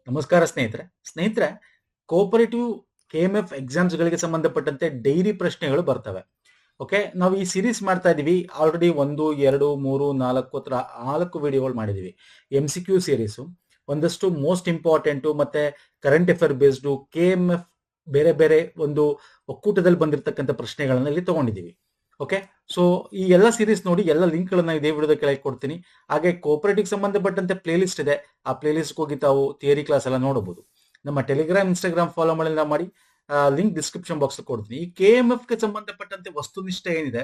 ನಮಸ್ಕಾರ ಸ್ನೇಹಿತರೆ cooperative KMF ಎಕ್ಸಾಮ್ಸ್ಗಳಿಗೆ ಸಂಬಂಧಪಟ್ಟಂತೆ ಡೈರಿ ಪ್ರಶ್ನೆಗಳು ಬರ್ತವೆ. ಓಕೆ, ನಾವು ಈ ಸೀರೀಸ್ ಮಾಡ್ತಾ ಇದೀವಿ. ಆಲ್ರೆಡಿ 1, 2, 3, 4 ವಿಡಿಯೋಗಳು ಮಾಡಿದೀವಿ. MCQ ಸೀರೀಸು, ಒಂದಷ್ಟು ಮೋಸ್ಟ್ ಇಂಪಾರ್ಟೆಂಟು ಮತ್ತೆ ಕರೆಂಟ್ ಅಫೇರ್ ಬೇಸ್ಡು KMF ಬೇರೆ ಬೇರೆ ಒಂದು ಒಕ್ಕೂಟದಲ್ಲಿ ಬಂದಿರತಕ್ಕಂಥ ಪ್ರಶ್ನೆಗಳನ್ನ ಇಲ್ಲಿ ತಗೊಂಡಿದ್ದೀವಿ. ಓಕೆ, ಸೊ ಈ ಎಲ್ಲ ಸೀರೀಸ್ ನೋಡಿ, ಎಲ್ಲ ಲಿಂಕ್ಗಳನ್ನ ಇದೇ ವಿಡಿಯೋದ ಕೆಳಗೆ ಕೊಡ್ತೀನಿ. ಹಾಗೆ ಕೋಪರೇಟಿವ್ ಸಂಬಂಧಪಟ್ಟಂತೆ ಪ್ಲೇ ಲಿಸ್ಟ್ ಇದೆ, ಆ ಪ್ಲೇ ಲಿಸ್ಟ್ ಹೋಗಿ ತಾವು ಥಿಯರಿ ಕ್ಲಾಸ್ ಎಲ್ಲ ನೋಡಬಹುದು. ನಮ್ಮ ಟೆಲಿಗ್ರಾಮ್, ಇನ್ಸ್ಟಾಗ್ರಾಮ್ ಫಾಲೋ ಮಾಡಿ, ಲಿಂಕ್ ಡಿಸ್ಕ್ರಿಪ್ಷನ್ ಬಾಕ್ಸ್ ಕೊಡ್ತೀನಿ. ಈ KMF ಗೆ ಸಂಬಂಧಪಟ್ಟಂತೆ ವಸ್ತುನಿಷ್ಠ ಏನಿದೆ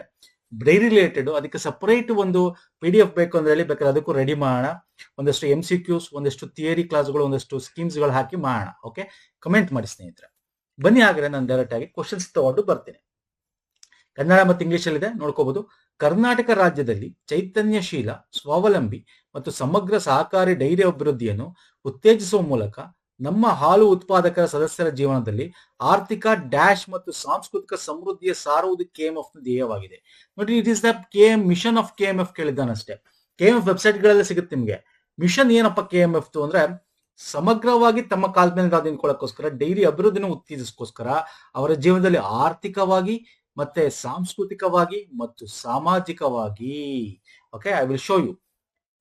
ಡೈರಿ ರಿಲೇಟೆಡ್, ಅದಕ್ಕೆ ಸಪರೇಟ್ ಒಂದು PDF ಬೇಕು ಅಂದ್ರೆ ಹೇಳಿ, ಬೇಕಾದ್ರೆ ಅದಕ್ಕೂ ರೆಡಿ ಮಾಡೋಣ. ಒಂದಷ್ಟು MCQs, ಒಂದಷ್ಟು ಥಿಯರಿ ಕ್ಲಾಸ್ಗಳು, ಒಂದಷ್ಟು ಸ್ಕೀಮ್ಸ್ಗಳು ಹಾಕಿ ಮಾಡೋಣ. ಓಕೆ, ಕಮೆಂಟ್ ಮಾಡಿ ಸ್ನೇಹಿತರೆ. ಬನ್ನಿ, ಹಾಗಾದ್ರೆ ನಾನು ಡೈರೆಕ್ಟ್ ಆಗಿ ಕ್ವಶನ್ಸ್ ತಗೊಂಡು ಬರ್ತೀನಿ. ಕನ್ನಡ ಮತ್ತು ಇಂಗ್ಲಿಷ್ ಅಲ್ಲಿ ಇದೆ, ನೋಡ್ಕೋಬಹುದು. ಕರ್ನಾಟಕ ರಾಜ್ಯದಲ್ಲಿ ಚೈತನ್ಯಶೀಲ, ಸ್ವಾವಲಂಬಿ ಮತ್ತು ಸಮಗ್ರ ಸಹಕಾರಿ ಡೈರಿ ಅಭಿವೃದ್ಧಿಯನ್ನು ಉತ್ತೇಜಿಸುವ ಮೂಲಕ ನಮ್ಮ ಹಾಲು ಉತ್ಪಾದಕರ ಸದಸ್ಯರ ಜೀವನದಲ್ಲಿ ಆರ್ಥಿಕ ಡ್ಯಾಶ್ ಮತ್ತು ಸಾಂಸ್ಕೃತಿಕ ಸಮೃದ್ಧಿಯ ಸಾರುವುದು KMF ನ ಧ್ಯೇಯವಾಗಿದೆ. ನೋಡಿ, it is the mission of KMF ಕೇಳಿದ್ದಾನಷ್ಟೇ. KMF ವೆಬ್ಸೈಟ್ ಗಳೆಲ್ಲ ಸಿಗುತ್ತೆ ನಿಮ್ಗೆ. ಮಿಷನ್ ಏನಪ್ಪ KMF ಅಂದ್ರೆ, ಸಮಗ್ರವಾಗಿ ತಮ್ಮ ಕಾಲ ಮೇಲೆ ನಿಂತ್ಕೊಳ್ಳೋಕ್ಕೋಸ್ಕರ, ಡೈರಿ ಅಭಿವೃದ್ಧಿನ ಉತ್ತೇಜಿಸೋಸ್ಕರ, ಅವರ ಜೀವನದಲ್ಲಿ ಆರ್ಥಿಕವಾಗಿ ಮತ್ತೆ ಸಾಂಸ್ಕೃತಿಕವಾಗಿ ಮತ್ತು ಸಾಮಾಜಿಕವಾಗಿ. Okay, I will show you.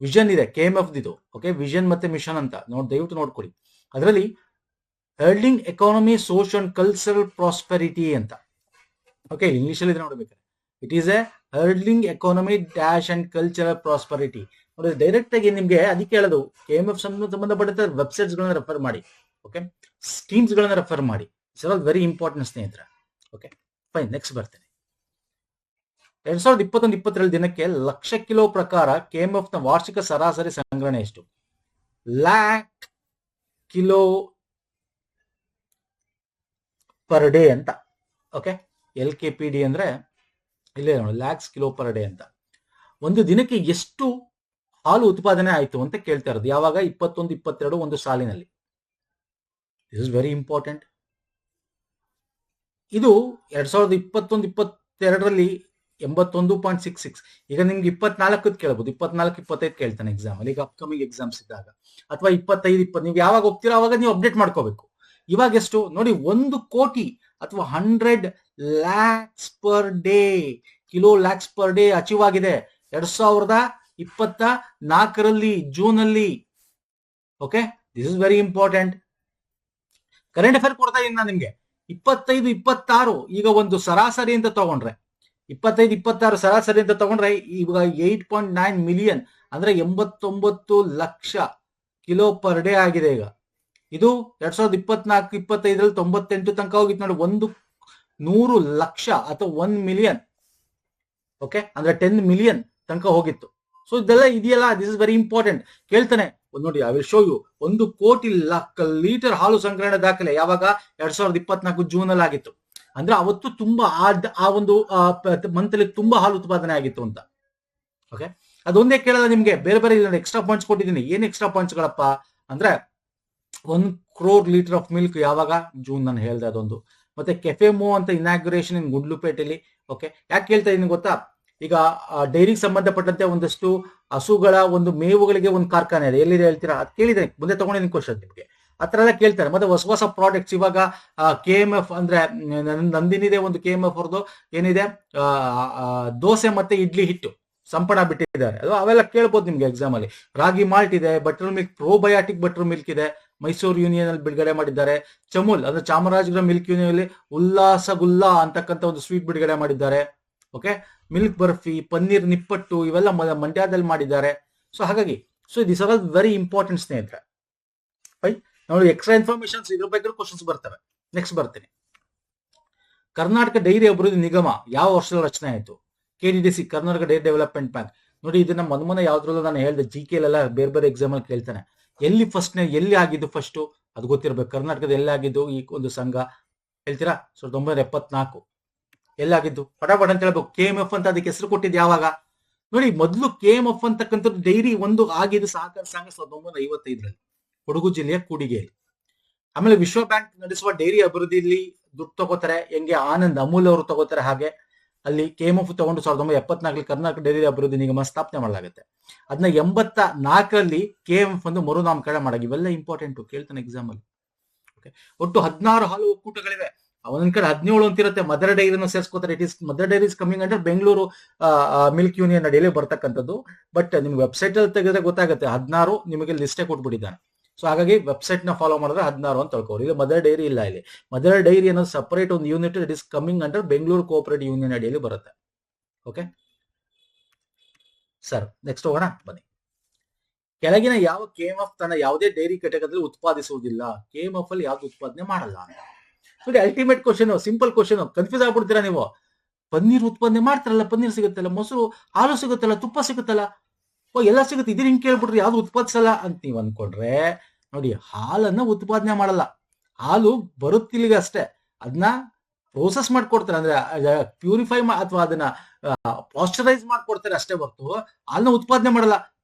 Vision ಇದೆ KMF ದಿದು. ಓಕೆ, ವಿಷನ್ ಮತ್ತೆ ಮಿಷನ್ ಅಂತ ದಯವಿಟ್ಟು ನೋಡ್ಕೊಳ್ಳಿ. ಅದರಲ್ಲಿ herding economy, social and cultural prosperity ಅಂತ. ಓಕೆ, ಇಂಗ್ಲಿಷ್ ಅಲ್ಲಿ ನೋಡ್ಬೇಕಾದ್ರೆ it is a herding economy dash and cultural prosperity. ನೋಡಿ, ಡೈರೆಕ್ಟ್ ಆಗಿ ನಿಮ್ಗೆ ಅದಕ್ಕೆ ಹೇಳೋದು, KMF ಸಂಬಂಧಪಟ್ಟಂತ ವೆಬ್ಸೈಟ್ಸ್ ಗಳನ್ನ ರೆಫರ್ ಮಾಡಿ. ಓಕೆ, ಸ್ಕೀಮ್ಸ್ ಗಳನ್ನ ರೆಫರ್ ಮಾಡಿ. ಇಟ್ಸ್ ಆಲ್ ವೆರಿ ಇಂಪಾರ್ಟೆಂಟ್ ಸ್ನೇಹಿತರೆ. ಓಕೆ, ಫೈನ್, ನೆಕ್ಸ್ಟ್ ಬರ್ತೇನೆ. 2021-22 ದಿನಕ್ಕೆ 1,00,000 ಕಿಲೋ ಪ್ರಕಾರ KMF ನ ವಾರ್ಷಿಕ ಸರಾಸರಿ ಸಂಗ್ರಹಣೆ ಎಷ್ಟು? ಲ್ಯಾಕ್ ಕಿಲೋ ಪರ್ ಡೇ ಅಂತ. ಓಕೆ, LKPD ಅಂದ್ರೆ ಇಲ್ಲೇ ನೋಡಿ, ಲ್ಯಾಕ್ಸ್ ಕಿಲೋ ಪರ್ ಡೇ ಅಂತ. ಒಂದು ದಿನಕ್ಕೆ ಎಷ್ಟು ಹಾಲು ಉತ್ಪಾದನೆ ಆಯ್ತು ಅಂತ ಕೇಳ್ತಾ ಇರೋದು. ಯಾವಾಗ? 21-22 ಒಂದು ಸಾಲಿನಲ್ಲಿ. This is very important. ಇದು 2021-22ರಲ್ಲಿ 81.66. ಈಗ ನಿಮ್ಗೆ 24 ಕೇಳಬಹುದು, 24-25 ಕೇಳ್ತಾನೆ ಎಕ್ಸಾಮ್ ಅಲ್ಲಿ. ಈಗ ಅಪ್ಕಮಿಂಗ್ ಎಕ್ಸಾಮ್ಸ್ ಇದ್ದಾಗ, ಅಥವಾ 25-20 ನೀವು ಯಾವಾಗ ಹೋಗ್ತೀರೋ ಅವಾಗ ನೀವು ಅಪ್ಡೇಟ್ ಮಾಡ್ಕೋಬೇಕು. ಇವಾಗ ಎಷ್ಟು ನೋಡಿ, 1 ಕೋಟಿ ಅಥವಾ 100 lakhs per day, kilo lakhs per day achieve ಆಗಿದೆ 2024ರಲ್ಲಿ ಜೂನ್ ಅಲ್ಲಿ. Okay, this is very important. Current affair ಕೊಡ್ತಾ ಇದ್ದೀನಿ ನಾನು ನಿಮ್ಗೆ. 25-26 ಈಗ ಒಂದು ಸರಾಸರಿ ಅಂತ ತಗೊಂಡ್ರೆ, 25-26 ಸರಾಸರಿ ಅಂತ ತಗೊಂಡ್ರೆ ಇವಾಗ 8.9 ಮಿಲಿಯನ್ ಅಂದ್ರೆ 89 ಲಕ್ಷ ಕಿಲೋ ಪರ್ ಡೇ ಆಗಿದೆ. ಈಗ ಇದು 2024-25ರಲ್ಲಿ 98 ತನಕ ಹೋಗಿತ್ತು ನೋಡಿ, 100 ಲಕ್ಷ ಅಥವಾ 1 ಮಿಲಿಯನ್. ಓಕೆ, ಅಂದ್ರೆ 10 ಮಿಲಿಯನ್ ತನಕ ಹೋಗಿತ್ತು. ಸೊ ಇದೆಲ್ಲ ಇದೆಯಲ್ಲ, ದಿಸ್ ಇಸ್ ವೆರಿ ಇಂಪಾರ್ಟೆಂಟ್. ಕೇಳ್ತಾನೆ ನೋಡಿ, ಐ ವಿಲ್ ಶೋ ಯು. 1 ಕೋಟಿ ಲೀಟರ್ ಹಾಲು ಸಂಗ್ರಹಣೆ ದಾಖಲೆ ಯಾವಾಗ? 2024 ಜೂನ್ ಅಲ್ಲಿ ಆಗಿತ್ತು. ಅಂದ್ರೆ ಅವತ್ತು ತುಂಬಾ ಆ ಒಂದು ಮಂತ್ ಅಲ್ಲಿ ತುಂಬಾ ಹಾಲು ಉತ್ಪಾದನೆ ಆಗಿತ್ತು ಅಂತ. ಓಕೆ, ಅದೊಂದೇ ಕೇಳಲ್ಲ ನಿಮ್ಗೆ, ಬೇರೆ ಬೇರೆ ಎಕ್ಸ್ಟ್ರಾ ಪಾಯಿಂಟ್ಸ್ ಕೊಟ್ಟಿದ್ದೀನಿ. ಏನ್ ಎಕ್ಸ್ಟ್ರಾ ಪಾಯಿಂಟ್ಸ್ ಗಳಪ್ಪ ಅಂದ್ರೆ, 1 crore ಲೀಟರ್ ಆಫ್ ಮಿಲ್ಕ್ ಯಾವಾಗ? ಜೂನ್ ನಾನು ಹೇಳ್ದೆ ಅದೊಂದು. ಮತ್ತೆ ಕೆಫೆಮೋ ಅಂತ ಇನಾಗ್ಯುರೇಷನ್ ಇನ್ ಗುಂಡ್ಲುಪೇಟೆಲಿ. ಓಕೆ, ಯಾಕೆ ಕೇಳ್ತಾ ಇದೀನಿ ಗೊತ್ತಾ? ಈಗ ಡೈರಿಗೆ ಸಂಬಂಧಪಟ್ಟಂತೆ ಒಂದಷ್ಟು ಹಸುಗಳ ಒಂದು ಮೇವುಗಳಿಗೆ ಒಂದು ಕಾರ್ಖಾನೆ ಇದೆ. ಎಲ್ಲಿದೆ ಹೇಳ್ತೀರಾ? ಅದು ಕೇಳಿದ್ರೆ ಮುಂದೆ ತಗೊಂಡಿದ್ದೀನಿ ಕ್ವಶನ್ ನಿಮಗೆ. ಆ ತರ ಎಲ್ಲ ಕೇಳ್ತಾರೆ. ಮತ್ತೆ ಹೊಸ ಹೊಸ ಪ್ರಾಡಕ್ಟ್ಸ್ ಇವಾಗ KMF ಅಂದ್ರೆ ನಂದಿನಿದೆ ಒಂದು KMF ಅವ್ರದ್ದು ಏನಿದೆ, ದೋಸೆ ಮತ್ತೆ ಇಡ್ಲಿ ಹಿಟ್ಟು ಸಂಪಣ ಬಿಟ್ಟಿದ್ದಾರೆ. ಅದು ಅವೆಲ್ಲ ಕೇಳ್ಬೋದು ನಿಮ್ಗೆ ಎಕ್ಸಾಮ್ ಅಲ್ಲಿ. ರಾಗಿ ಮಾಲ್ಟ್ ಇದೆ, butter milk, probiotic butter milk ಇದೆ, ಮೈಸೂರು ಯೂನಿಯನ್ ಅಲ್ಲಿ ಬಿಡುಗಡೆ ಮಾಡಿದ್ದಾರೆ. ಚಮುಲ್ ಅಂದ್ರೆ ಚಾಮರಾಜನಗರ ಮಿಲ್ಕ್ ಯೂನಿಯನ್ ಅಲ್ಲಿ ಉಲ್ಲಾಸಗುಲ್ಲಾ ಅಂತಕ್ಕಂಥ ಒಂದು ಸ್ವೀಟ್ ಬಿಡುಗಡೆ ಮಾಡಿದ್ದಾರೆ. ಓಕೆ, ಮಿಲ್ಕ್ ಬರ್ಫಿ, ಪನ್ನೀರ್ ನಿಪ್ಪಟ್ಟು ಇವೆಲ್ಲ ಮಂಡ್ಯದಲ್ಲಿ ಮಾಡಿದ್ದಾರೆ. ಸೊ ಹಾಗಾಗಿ this are all very important ಸ್ನೇಹಿತರೆ. ನೋಡಿ, ಎಕ್ಸ್ಟ್ರಾ ಇನ್ಫಾರ್ಮೇಶನ್ಸ್ ಇದ್ರ ಬಗ್ಗೆ ಕ್ವಶನ್ಸ್ ಬರ್ತವೆ. ನೆಕ್ಸ್ಟ್ ಬರ್ತೀನಿ. ಕರ್ನಾಟಕ ಡೈರಿ ಅಭಿವೃದ್ಧಿ ನಿಗಮ ಯಾವ ವರ್ಷದಲ್ಲಿ ರಚನೆ ಆಯಿತು? KDDC, Karnataka dairy development bank. ನೋಡಿ, ಇದನ್ನ ಮೊನ್ನೆ ಯಾವ್ದ್ರಲ್ಲೂ ನಾನು ಹೇಳ್ದೆ, GK ಎಲ್ಲ ಬೇರೆ ಬೇರೆ ಎಕ್ಸಾಮ್ ಅಲ್ಲಿ ಕೇಳ್ತಾನೆ. ಎಲ್ಲಿ ಎಲ್ಲಿ ಆಗಿದ್ದು ಫಸ್ಟ್ ಅದು ಗೊತ್ತಿರ್ಬೇಕು. ಕರ್ನಾಟಕದ ಎಲ್ಲಿ ಆಗಿದ್ದು ಈ ಒಂದು ಸಂಘ ಹೇಳ್ತೀರಾ? 1974 ಎಲ್ಲಾಗಿದ್ದು ಪಟಾಪಟ್ ಅಂತ ಹೇಳ್ಬೇಕು. KMF ಅಂತ ಅದಕ್ಕೆ ಹೆಸರು ಕೊಟ್ಟಿದ್ದು ಯಾವಾಗ ನೋಡಿ? ಮೊದಲು KMF ಅಂತಕ್ಕಂಥದ್ದು ಡೈರಿ ಒಂದು ಆಗಿದ್ದು ಸಹಕಾರ ಸಂಘ 1955ರಲ್ಲಿ ಕೊಡಗು ಜಿಲ್ಲೆಯ ಕೂಡಿಗೆಯಲ್ಲಿ. ಆಮೇಲೆ ವಿಶ್ವ ಬ್ಯಾಂಕ್ ನಡೆಸುವ ಡೈರಿ ಅಭಿವೃದ್ಧಿಯಲ್ಲಿ ದುಡ್ಡು ತಗೋತಾರೆ. ಹೆಂಗೆ ಆನಂದ್ ಅಮೂಲ್ ಅವರು ತಗೋತಾರೆ ಹಾಗೆ. ಅಲ್ಲಿ KMF ತಗೊಂಡು 1974 ಕರ್ನಾಟಕ ಡೈರಿ ಅಭಿವೃದ್ಧಿ ನಿಗಮ ಸ್ಥಾಪನೆ ಮಾಡಲಾಗುತ್ತೆ. ಅದನ್ನ 84ರಲ್ಲಿ KMF ಒಂದು ಮರುನಾಮಕರಣ ಮಾಡಾಗಿ. ಇವೆಲ್ಲ ಇಂಪಾರ್ಟೆಂಟ್, ಕೇಳ್ತಾನೆ ಎಕ್ಸಾಮ್ ಅಲ್ಲಿ. ಒಟ್ಟು 16 ಹಾಲು ಒಕ್ಕೂಟಗಳಿವೆ. ಒಂದೊಂದ್ ಕಡೆ 17 ಅಂತ ಇರುತ್ತೆ. ಮದರ್ ಡೈರಿನ ಸೇರಿಸ್ಕೋತಾರೆ. It is mother dairy is coming under Bengaluru milk union ಅಡಿಯಲ್ಲಿ ಬರ್ತಕ್ಕಂಥದ್ದು. ಬಟ್ ನಿಮ್ಗೆ ವೆಬ್ಸೈಟ್ ಅಲ್ಲಿ ತೆಗೆದ್ರೆ ಗೊತ್ತಾಗುತ್ತೆ 16 ನಿಮಗೆ ಲಿಸ್ಟೇ ಕೊಟ್ಬಿಟ್ಟಿದ್ದಾನೆ. ಸೊ ಹಾಗಾಗಿ ವೆಬ್ಸೈಟ್ ನ ಫಾಲೋ ಮಾಡಿದ್ರೆ 16 ಅಂತ ತಿಳ್ಕೋರಿ. ಇದು ಮದರ್ ಡೈರಿ ಇಲ್ಲ. ಇಲ್ಲಿ ಮದರ್ ಡೈರಿ ಅನ್ನೋದು ಸಪರೇಟ್ ಒಂದು unit it is coming under Bengaluru cooperative union ಅಡಿಯಲ್ಲಿ ಬರುತ್ತೆ. ಓಕೆ ಸರ್, ನೆಕ್ಸ್ಟ್ ಹೋಗೋಣ ಬನ್ನಿ. ಕೆಳಗಿನ ಯಾವ KMF ತನ್ನ ಯಾವುದೇ ಡೈರಿ ಘಟಕದಲ್ಲಿ ಉತ್ಪಾದಿಸುವುದಿಲ್ಲ? KMF ಅಲ್ಲಿ ಯಾವ್ದು ಉತ್ಪಾದನೆ ಮಾಡಲ್ಲ ಅಂತ ನೋಡಿ. Ultimate question, simple question. Confuse ಆಗ್ಬಿಡ್ತೀರಾ ನೀವು. ಪನ್ನೀರ್ ಉತ್ಪಾದನೆ ಮಾಡ್ತಾರಲ್ಲ, ಪನ್ನೀರ್ ಸಿಗುತ್ತಲ್ಲ, ಮೊಸರು ಹಾಲು ಸಿಗುತ್ತಲ್ಲ, ತುಪ್ಪ ಸಿಗುತ್ತಲ್ಲ, ಎಲ್ಲ ಸಿಗುತ್ತೆ. ಇದನ್ನ ಹಿಂಗ್ ಕೇಳ್ಬಿಟ್ರೆ ಯಾವ್ದು ಉತ್ಪಾದಿಸಲ್ಲ ಅಂತ ನೀವ್ ಅನ್ಕೊಂಡ್ರೆ ನೋಡಿ, ಹಾಲನ್ನ ಉತ್ಪಾದನೆ ಮಾಡಲ್ಲ. ಹಾಲು ಬರುತ್ತಿಲ್ಲಿಗೆ ಅಷ್ಟೇ. ಅದನ್ನ ಪ್ರೋಸೆಸ್ ಮಾಡ್ಕೊಡ್ತಾರೆ, ಅಂದ್ರೆ ಪ್ಯೂರಿಫೈ ಅಥವಾ ಅದನ್ನ ಪಾಶ್ಚರೈಸ್ ಮಾಡ್ಕೊಡ್ತಾರೆ ಅಷ್ಟೇ ಹೊರತು ಹಾಲನ್ನ ಉತ್ಪಾದನೆ ಮಾಡಲ್ಲ.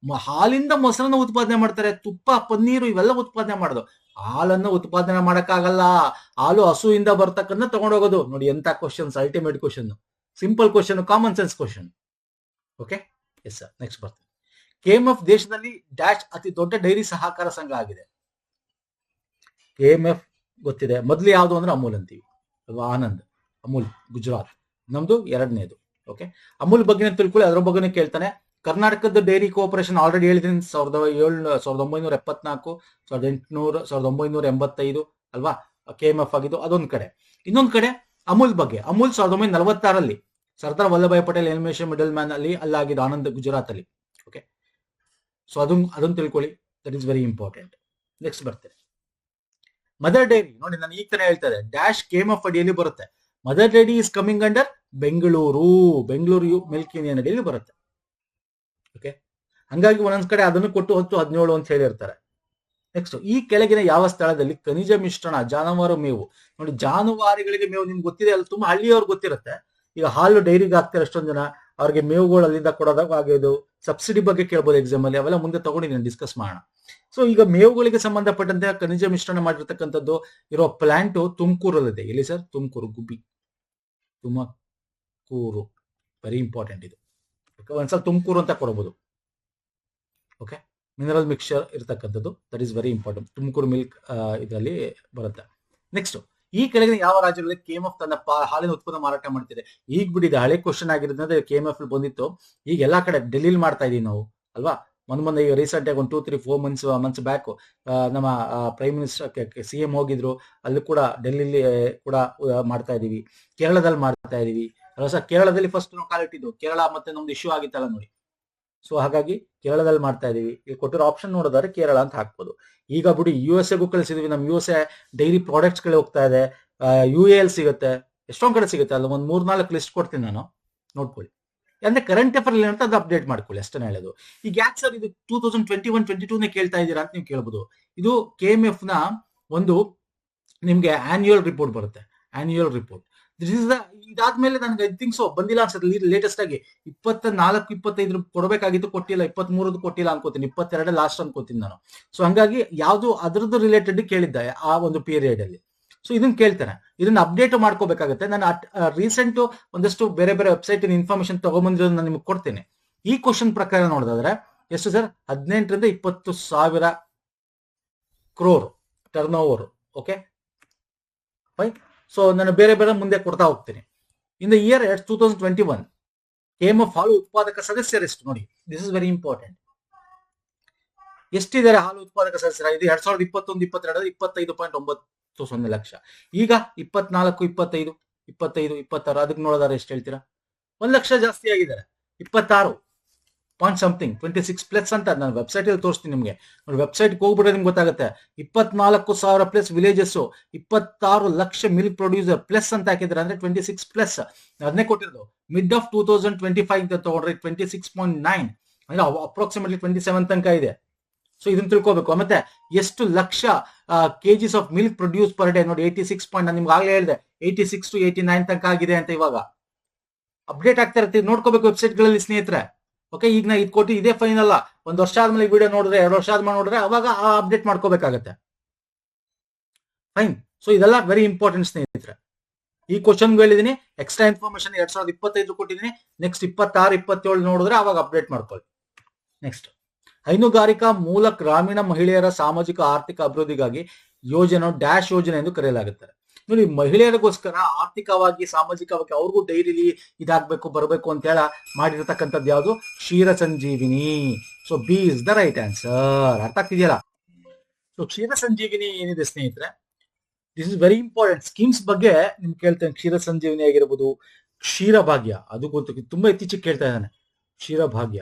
ಹಾಲಿಂದ ಮೊಸರನ್ನ ಉತ್ಪಾದನೆ ಮಾಡ್ತಾರೆ. ತುಪ್ಪ, ಪನ್ನೀರು ಇವೆಲ್ಲ ಉತ್ಪಾದನೆ ಮಾಡೋದು. ಹಾಲನ್ನ ಉತ್ಪಾದನೆ ಮಾಡಕ್ಕಾಗಲ್ಲ. ಹಾಲು ಹಸುವಿಂದ ಬರ್ತಕ್ಕನ್ನ ತಗೊಂಡೋಗೋದು. ನೋಡಿ ಎಂತ questions, ultimate question, simple question, common sense question. Okay yes sir, next ಬರ್ತೀನಿ. KMF ದೇಶದಲ್ಲಿ ಡ್ಯಾಶ್ ಅತಿ ದೊಡ್ಡ ಡೈರಿ ಸಹಕಾರ ಸಂಘ ಆಗಿದೆ. KMF ಗೊತ್ತಿದೆ. ಮೊದಲು ಯಾವುದು ಅಂದ್ರೆ ಅಮೂಲ್ ಅಂತೀವಿ ಅಲ್ವಾ? ಆನಂದ್, ಅಮೂಲ್ ಗುಜರಾತ್. ನಮ್ದು ಎರಡನೇದು. ಓಕೆ, ಅಮೂಲ್ ಬಗ್ಗೆ ತಿಳ್ಕೊಳ್ಳಿ, ಅದ್ರ ಬಗ್ಗೆ ಕೇಳ್ತಾನೆ. ಕರ್ನಾಟಕದ ಡೈರಿ ಕೋಆಪರೇಷನ್ ಆಲ್ರೆಡಿ ಹೇಳಿದ್ದೀನಿ. 1974, 1800, 1985 ಅಲ್ವಾ KMF ಆಗಿದ್ದು. ಅದೊಂದ್ ಕಡೆ. ಇನ್ನೊಂದ್ ಕಡೆ ಅಮೂಲ್ ಬಗ್ಗೆ. ಅಮೂಲ್ 1946ರಲ್ಲಿ ಸರ್ದಾರ್ ವಲ್ಲಭಾಯ್ ಪಟೇಲ್ ಎನಿಮೇಷನ್ ಮಿಡಲ್ ಮ್ಯಾನ್ ಅಲ್ಲಿ ಅಲ್ಲಾಗಿದ್ದು, ಆನಂದ್ ಗುಜರಾತ್ ಅಲ್ಲಿ. ಓಕೆ, ಸೊ ಅದನ್ನ ತಿಳ್ಕೊಳ್ಳಿ, that is very important. Next ಬರ್ತೇನೆ. ಮದರ್ ಡೈರಿ ನೋಡಿ, ನಾನು ಈಗ ತಾನೇ ಹೇಳ್ತಾ ಇದ್ದೆ ಡ್ಯಾಶ್ KMF ಅಡಿಯಲ್ಲಿ ಬರುತ್ತೆ. Mother dairy is coming under Bengaluru milk union ಅಡಿಯಲ್ಲಿ ಬರುತ್ತೆ. ಓಕೆ, ಹಂಗಾಗಿ ಒಂದೊಂದ್ ಕಡೆ ಅದನ್ನು ಕೊಟ್ಟು 10, 17 ಅಂತ ಹೇಳಿರ್ತಾರೆ. ನೆಕ್ಸ್ಟ್, ಈ ಕೆಳಗಿನ ಯಾವ ಸ್ಥಳದಲ್ಲಿ ಖನಿಜ ಮಿಶ್ರಣ ಜಾನುವಾರು ಮೇವು? ನೋಡಿ, ಜಾನುವಾರುಗಳಿಗೆ ಮೇವು ನಿಮ್ಗೆ ಗೊತ್ತಿದೆ ಅಲ್ಲ, ತುಂಬಾ ಹಳ್ಳಿಯವ್ರಿಗೆ ಗೊತ್ತಿರುತ್ತೆ. ಈಗ ಹಾಲು ಡೈರಿಗೆ ಹಾಕ್ತಾರೆ ಎಷ್ಟೊಂದ್ ಜನ, ಅವ್ರಿಗೆ ಮೇವುಗಳು ಅಲ್ಲಿಂದ ಕೊಡೋದಾಗೋದು. ಸಬ್ಸಿಡಿ ಬಗ್ಗೆ ಕೇಳ್ಬೋದು ಎಕ್ಸಾಮ್ ಅಲ್ಲಿ, ಅವೆಲ್ಲ ಮುಂದೆ ತಗೊಂಡಿದ್ದೀನಿ, ಡಿಸ್ಕಸ್ ಮಾಡೋಣ. ಸೊ ಈಗ ಮೇವುಗಳಿಗೆ ಸಂಬಂಧಪಟ್ಟಂತೆ ಖನಿಜ ಮಿಶ್ರಣ ಮಾಡಿರ್ತಕ್ಕಂಥದ್ದು ಇರೋ ಪ್ಲಾಂಟ್ ತುಮಕೂರಲ್ಲಿದೆ. ಎಲ್ಲಿ ಸರ್? ತುಮಕೂರು, ಗುಬ್ಬಿ, ತುಮಕೂರು. ವೆರಿ ಇಂಪಾರ್ಟೆಂಟ್ ಇದು. ಒಂದ್ಸಲ ತುಮಕೂರು ಅಂತ ಕೊಡಬಹುದು. ಓಕೆ, ಮಿನರಲ್ ಮಿಕ್ಸ್ಚರ್ ಇರತಕ್ಕಂಥದ್ದು, that is very important. Tumakuru milk ಇದರಲ್ಲಿ ಬರುತ್ತೆ. ನೆಕ್ಸ್ಟ್, ಈ ಕೆಳಗಿನ ಯಾವ ರಾಜ್ಯಗಳಲ್ಲಿ KMF ತನ್ನ ಹಾಲಿನ ಉತ್ಪನ್ನ ಮಾರಾಟ ಮಾಡ್ತಿದೆ? ಈಗ ಬಿಡಿದೆ, ಹಳೆ ಕ್ವಶನ್ ಆಗಿರೋದ್ರಿಂದ KMF ಬಂದಿತ್ತು. ಈಗ ಎಲ್ಲಾ ಕಡೆ ಡೆಲ್ಲಿಲಿ ಮಾಡ್ತಾ ಇದೀವಿ ನಾವು ಅಲ್ವಾ. ಮೊನ್ನೆ ಈಗ ರೀಸೆಂಟ್ ಆಗಿ 2, 3, 4 ಮಂತ್ಸ್ ಬ್ಯಾಕ್ ನಮ್ಮ ಪ್ರೈಮ್ ಮಿನಿಸ್ಟರ್ CM ಹೋಗಿದ್ರು. ಅಲ್ಲಿ ಕೂಡ ಡೆಲ್ಲಿಲಿ ಕೂಡ ಮಾಡ್ತಾ ಇದೀವಿ. ಕೇರಳದಲ್ಲಿ ಮಾಡ್ತಾ ಇದೀವಿ ಅಲ್ವಾ ಸರ್. ಕೇರಳದಲ್ಲಿ ಫಸ್ಟ್ ನಾವು ಕಾಲಿಟ್ಟಿದ್ದು ಕೇರಳ, ಮತ್ತೆ ನಮ್ದು ಇಶ್ಯೂ ಆಗಿತ್ತಲ್ಲ ನೋಡಿ. ಸೊ ಹಾಗಾಗಿ ಕೇರಳದಲ್ಲಿ ಮಾಡ್ತಾ ಇದೀವಿ. ಇಲ್ಲಿ ಕೊಟ್ಟಿರೋ ಆಪ್ಷನ್ ನೋಡಿದ್ರೆ ಕೇರಳ ಅಂತ ಹಾಕ್ಬೋದು. ಈಗ ಬಿಡಿ USA ಕಳಿಸಿದ್ವಿ. ನಮ್ USA ಡೈರಿ ಪ್ರಾಡಕ್ಟ್ಸ್ ಗಳು ಹೋಗ್ತಾ ಇದೆ. UAL ಸಿಗುತ್ತೆ, ಎಷ್ಟೊಂದ್ ಕಡೆ ಸಿಗುತ್ತೆ. ಅಲ್ಲ ಒಂದ್ 3-4 ಲಿಸ್ಟ್ ಕೊಡ್ತೀನಿ ನಾನು, ನೋಡ್ಕೊಳ್ಳಿ. ಅಂದ್ರೆ ಕರೆಂಟ್ ಅಫೇರ್ ಅಂತ ಅದು ಅಪ್ಡೇಟ್ ಮಾಡ್ಕೊಳ್ಳಿ ಅಷ್ಟೇ ಹೇಳೋದು. ಈಗ ಯಾಕೆ ಸರ್ ಇದು 2021-22 ಕೇಳ್ತಾ ಇದ್ದೀರಾ ಅಂತ ನೀವು ಕೇಳ್ಬೋದು. ಇದು KMF ನ ಒಂದು ನಿಮ್ಗೆ ಆನ್ಯುವಲ್ ರಿಪೋರ್ಟ್ ಬರುತ್ತೆ. ಆನ್ಯುವಲ್ ರಿಪೋರ್ಟ್ ಇದಾದ್ಮೇಲೆ ನನ್ಗೆ ಐ ಥಿಂಕ್ ಸೊ ಬಂದಿಲ್ಲ ಅನ್ಸುತ್ತೆ. ಲೇಟೆಸ್ಟ್ ಆಗಿ 24-25 ಕೊಡಬೇಕಾಗಿತ್ತು, ಕೊಟ್ಟಿಲ್ಲ. 23 ಕೊಟ್ಟಿಲ್ಲ ಅನ್ಕೋತೀನಿ. 22 ಲಾಸ್ಟ್ ಅನ್ಕೋತೀನಿ ನಾನು. ಸೊ ಹಂಗಾಗಿ ಯಾವ್ದು ಅದ್ರದ್ದು ರಿಲೇಟೆಡ್ ಕೇಳಿದ್ದೆ ಆ ಒಂದು ಪೀರಿಯಡ್ ಅಲ್ಲಿ. ಸೊ ಇದನ್ನ ಕೇಳ್ತಾನೆ, ಇದನ್ನ ಅಪ್ಡೇಟ್ ಮಾಡ್ಕೋಬೇಕಾಗುತ್ತೆ. ನಾನು ರೀಸೆಂಟ್ ಒಂದಷ್ಟು ಬೇರೆ ಬೇರೆ ವೆಬ್ಸೈಟ್ ಇನ್ಫಾರ್ಮೇಶನ್ ತಗೊಂಡ್ಬಂದಿರೋದು ನಾನು ನಿಮ್ಗೆ ಕೊಡ್ತೇನೆ. ಈ ಕ್ವಶನ್ ಪ್ರಕಾರ ನೋಡಿದ್ರೆ ಎಷ್ಟು ಸರ್? 18ರಿಂದ 20 ಸಾವಿರ crore turn over. Okay fine. So ನಾನು ಬೇರೆ ಬೇರೆ ಮುಂದೆ ಕೊಡ್ತಾ ಹೋಗ್ತೀನಿ. ಇನ್ ದ ಇಯರ್ 2021 KMF ಹಾಲು ಉತ್ಪಾದಕ ಸದಸ್ಯರೆಷ್ಟು ನೋಡಿ. This is very important. ಎಷ್ಟಿದ್ದಾರೆ ಹಾಲು ಉತ್ಪಾದಕ ಸದಸ್ಯರ? ಇದು 2021-22 25.90 ಲಕ್ಷ. ಈಗ 24, 25, 26 ಅದಕ್ಕೆ ನೋಡಿದಾರೆ ಎಷ್ಟು ಹೇಳ್ತೀರಾ? 1 ಲಕ್ಷ ಜಾಸ್ತಿ ಆಗಿದ್ದಾರೆ. 26 ಪಾಯಿಂಟ್ ಸಮಥಿಂಗ್ 26 ಪ್ಲಸ್ ಅಂತ ನಾನು ವೆಬ್ಸೈಟ್ ಅಲ್ಲಿ ತೋರಿಸ್ತೀನಿ ನಿಮ್ಗೆ. ವೆಬ್ಸೈಟ್ ಹೋಗ್ಬಿಟ್ರೆ ನಿಮ್ಗೆ ಗೊತ್ತಾಗುತ್ತೆ. 24,000 plus villages, 26 lakh milk producer plus ಅಂತ ಹಾಕಿದ್ರೆ ಅಂದ್ರೆ 26 ಪ್ಲಸ್. ಅದನ್ನೇ ಕೊಟ್ಟಿರೋದು. ಮಿಡ್ ಆಫ್ 2025 ಅಂತ ತಗೊಂಡ್ರೆ 26.9 ಅಂದ್ರೆ ಅಪ್ರಾಕ್ಸಿಮೇಟ್ಲಿ 27 ತನಕ ಇದೆ. ಸೊ ಇದನ್ನ ತಿಳ್ಕೋಬೇಕು. ಮತ್ತೆ ಎಷ್ಟು lakh kgs of milk produce per day ನೋಡಿ. 86 ಪಾಯಿಂಟ್, ನಾನು ನಿಮ್ಗೆ ಆಗ್ಲೇ ಹೇಳಿದೆ 86 to 89 ತನಕ ಆಗಿದೆ ಅಂತ. ಇವಾಗ ಅಪ್ಡೇಟ್ ಆಗ್ತಾ ಇರ್ತೀವಿ, ನೋಡ್ಕೋಬೇಕು ವೆಬ್ಸೈಟ್ ಗಳಲ್ಲಿ ಸ್ನೇಹಿತರೆ. ಓಕೆ, ಈಗ ನಾ ಇದು ಕೊಟ್ಟು ಇದೇ ಫೈನ್ ಅಲ್ಲ. 1 ವರ್ಷ ಆದ್ಮೇಲೆ ವಿಡಿಯೋ ನೋಡಿದ್ರೆ, 2 ವರ್ಷ ಆದ್ಮೇಲೆ ನೋಡಿದ್ರೆ ಅವಾಗ ಅಪ್ಡೇಟ್ ಮಾಡ್ಕೋಬೇಕಾಗತ್ತೆ. ಫೈನ್. ಸೊ ಇದೆಲ್ಲ ವೆರಿ ಇಂಪಾರ್ಟೆಂಟ್ ಸ್ನೇಹಿತರೆ. ಈ ಕ್ವಶನ್ ಹೇಳಿದೀನಿ. ಎಕ್ಸ್ಟ್ರಾ ಇನ್ಫಾರ್ಮೇಶನ್ 2025 ಕೊಟ್ಟಿದ್ದೀನಿ. ನೆಕ್ಸ್ಟ್ 26, 27 ನೋಡಿದ್ರೆ ಅವಾಗ ಅಪ್ಡೇಟ್ ಮಾಡ್ಕೊಳ್ಳಿ. ನೆಕ್ಸ್ಟ್, ಹೈನುಗಾರಿಕಾ ಮೂಲ ಗ್ರಾಮೀಣ ಮಹಿಳೆಯರ ಸಾಮಾಜಿಕ ಆರ್ಥಿಕ ಅಭಿವೃದ್ಧಿಗಾಗಿ ಯೋಜನೆ ಡ್ಯಾಶ್ ಯೋಜನೆ ಎಂದು ಕರೆಯಲಾಗುತ್ತದೆ. ನೋಡಿ, ಮಹಿಳೆಯರಿಗೋಸ್ಕರ ಆರ್ಥಿಕವಾಗಿ ಸಾಮಾಜಿಕವಾಗಿ ಅವ್ರಿಗೂ ಡೈರಿಲಿ ಇದಾಗಬೇಕು ಬರಬೇಕು ಅಂತ ಹೇಳ ಮಾಡಿರ್ತಕ್ಕಂಥದ್ದು ಯಾವುದು? Ksheera Sanjeevini. So B is the right answer. ಅರ್ಥ ಆಗ್ತಿದೆಯಲ್ಲ? ಸೊ ಕ್ಷೀರ ಸಂಜೀವಿನಿ ಏನಿದೆ ಸ್ನೇಹಿತರೆ, this is very important. Schemes ಬಗ್ಗೆ ನಿಮ್ಗೆ ಕೇಳ್ತೇನೆ. ಕ್ಷೀರ ಸಂಜೀವಿನಿ ಆಗಿರ್ಬೋದು, ಕ್ಷೀರ ಭಾಗ್ಯ, ಅದು ಗೊತ್ತು, ತುಂಬಾ ಇತ್ತೀಚೆಗೆ ಕೇಳ್ತಾ ಇದ್ದಾನೆ. ಕ್ಷೀರ ಭಾಗ್ಯ